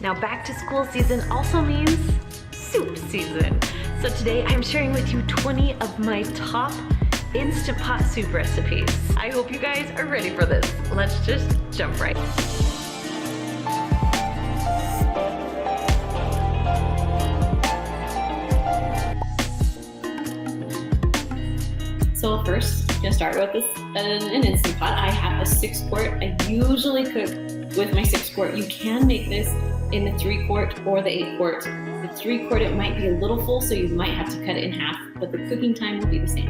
Now back to school season also means soup season. So today I'm sharing with you 20 of my top Instant Pot soup recipes. I hope you guys are ready for this. Let's just jump right in. So first, I'm gonna start with this an Instant Pot. I have a 6-quart. I usually cook with my 6-quart. You can make this in the 3-quart or the 8-quart. The 3-quart, it might be a little full, so you might have to cut it in half, but the cooking time will be the same.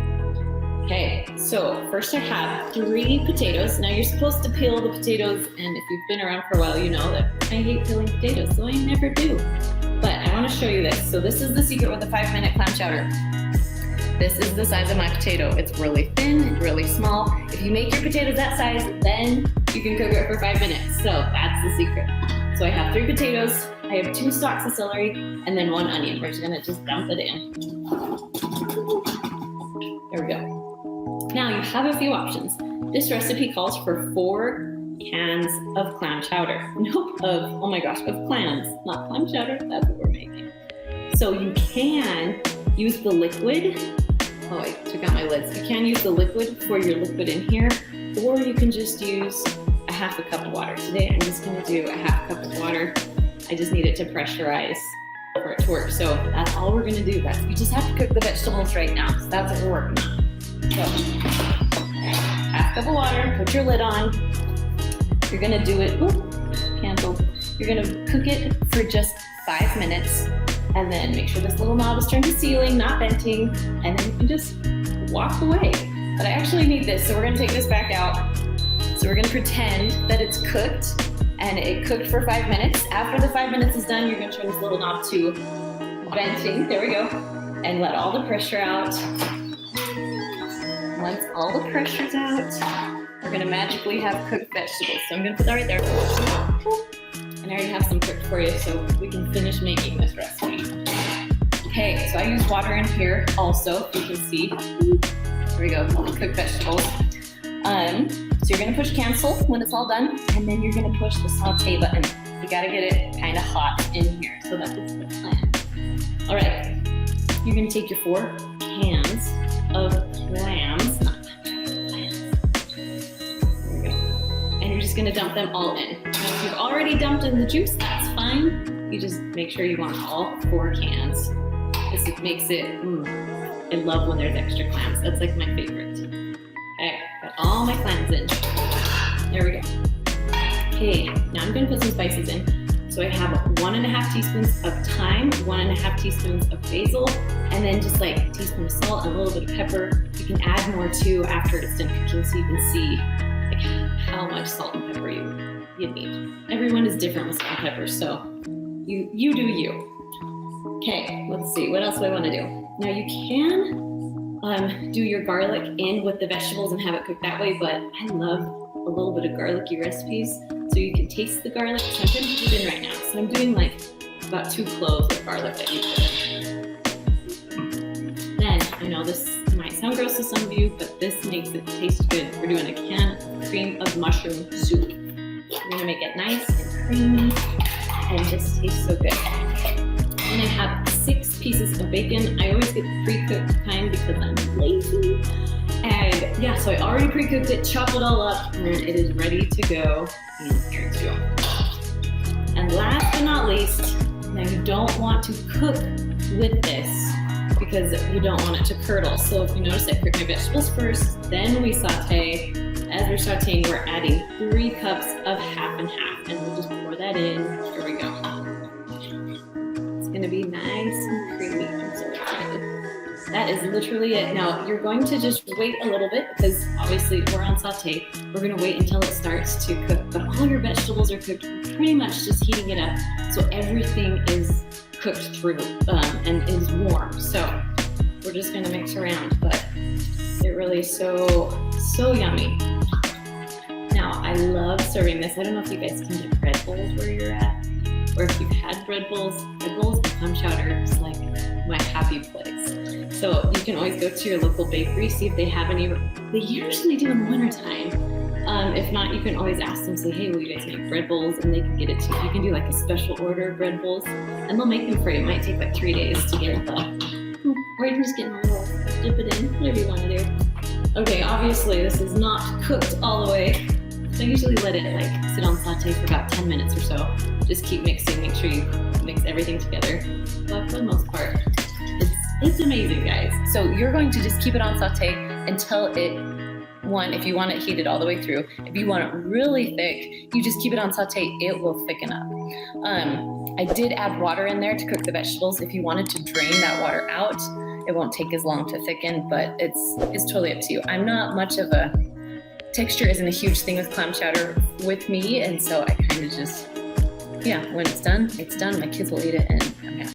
Okay, so first I have 3 potatoes. Now you're supposed to peel the potatoes, and if you've been around for a while, you know that I hate peeling potatoes, so I never do. But I wanna show you this. So this is the secret with the 5-minute clam chowder. This is the size of my potato. It's really thin, really small. If you make your potatoes that size, then you can cook it for 5 minutes. So that's the secret. So I have 3 potatoes, I have 2 stalks of celery, and then 1 onion. We're just gonna dump it in. There we go. Now you have a few options. This recipe calls for 4 cans of clam chowder. Nope, oh my gosh, of clams, not clam chowder, that's what we're making. So you can use the liquid. Oh, I took out my lids. You can use the liquid for your liquid in here, or you can just use a half a cup of water. Today I'm just gonna do a half cup of water. I just need it to pressurize for it to work. So that's all we're gonna do, guys. You just have to cook the vegetables right now. So that's what we're working on. So, half cup of water, put your lid on. You're gonna do it, cancel. You're gonna cook it for just 5 minutes. And then make sure this little knob is turned to sealing, not venting, and then you can just walk away. But I actually need this, so we're gonna take this back out. So we're gonna pretend that it's cooked, and it cooked for 5 minutes. After the 5 minutes is done, you're gonna turn this little knob to venting, there we go, and let all the pressure out. Once all the pressure's out, we're gonna magically have cooked vegetables. So I'm gonna put that right there. And I already have some cooked for you, so we can finish making this recipe. Okay, so I use water in here also, if you can see. There we go, all the cooked vegetables. So you're gonna push cancel when it's all done, and then you're gonna push the saute button. You gotta get it kind of hot in here, so that is the plan. All right, you're gonna take your 4 cans of clams, not clams. There we go. And you're just gonna dump them all in. Now, if you've already dumped in the juice, that's fine. You just make sure you want all 4 cans. This makes it, I love when there's extra clams. That's like my favorite. Okay, got all my clams in. There we go. Okay, now I'm gonna put some spices in. So I have 1½ teaspoons of thyme, 1½ teaspoons of basil, and then just like a teaspoon of salt and a little bit of pepper. You can add more too after it's done cooking, so you can see like how much salt and pepper you need. Everyone is different with salt and pepper, so you do you. Okay, let's see, what else do I wanna do? Now you can do your garlic in with the vegetables and have it cooked that way, but I love a little bit of garlicky recipes, so you can taste the garlic. So I'm gonna put it in right now. So I'm doing like about 2 cloves of garlic that you put in. Then, I know this might sound gross to some of you, but this makes it taste good. We're doing a can of cream of mushroom soup. We're gonna make it nice and creamy and just taste so good. And I have 6 pieces of bacon. I always get the pre-cooked kind because I'm lazy. And yeah, so I already pre-cooked it, chopped it all up, and it is ready to go. And here it's go. And last but not least, now you don't want to cook with this because you don't want it to curdle. So if you notice, I cook my vegetables first, then we saute. As we're sauteing, we're adding 3 cups of half and half, and we'll just pour that in. Here we go. It's gonna be nice and creamy. I'm so excited. That is literally it. Now you're going to just wait a little bit because obviously we're on saute. We're gonna wait until it starts to cook, but all your vegetables are cooked. We're pretty much just heating it up, so everything is cooked through and is warm. So we're just gonna mix around, but it really is so yummy. Now I love serving this. I don't know if you guys can get bread bowls where you're at, or if you've had bread bowls and clam chowder is like my happy place. So you can always go to your local bakery, see if they have any. They usually do in wintertime. If not, you can always ask them, say, hey, will you guys make bread bowls? And they can get it to you. You can do like a special order of bread bowls, and they'll make them for you. It might take like 3 days to get it done. Or you can just get normal, dip it in, whatever you want to do. Okay, obviously this is not cooked all the way. So I usually let it like sit on saute for about 10 minutes or so. Just keep mixing, make sure you mix everything together. But for the most part, it's amazing, guys. So you're going to just keep it on saute until if you want it heated all the way through. If you want it really thick, you just keep it on saute, it will thicken up. I did add water in there to cook the vegetables. If you wanted to drain that water out, it won't take as long to thicken, but it's totally up to you. I'm not much of a, texture isn't a huge thing with clam chowder with me, and so I kind of just, yeah, when it's done, my kids will eat it, and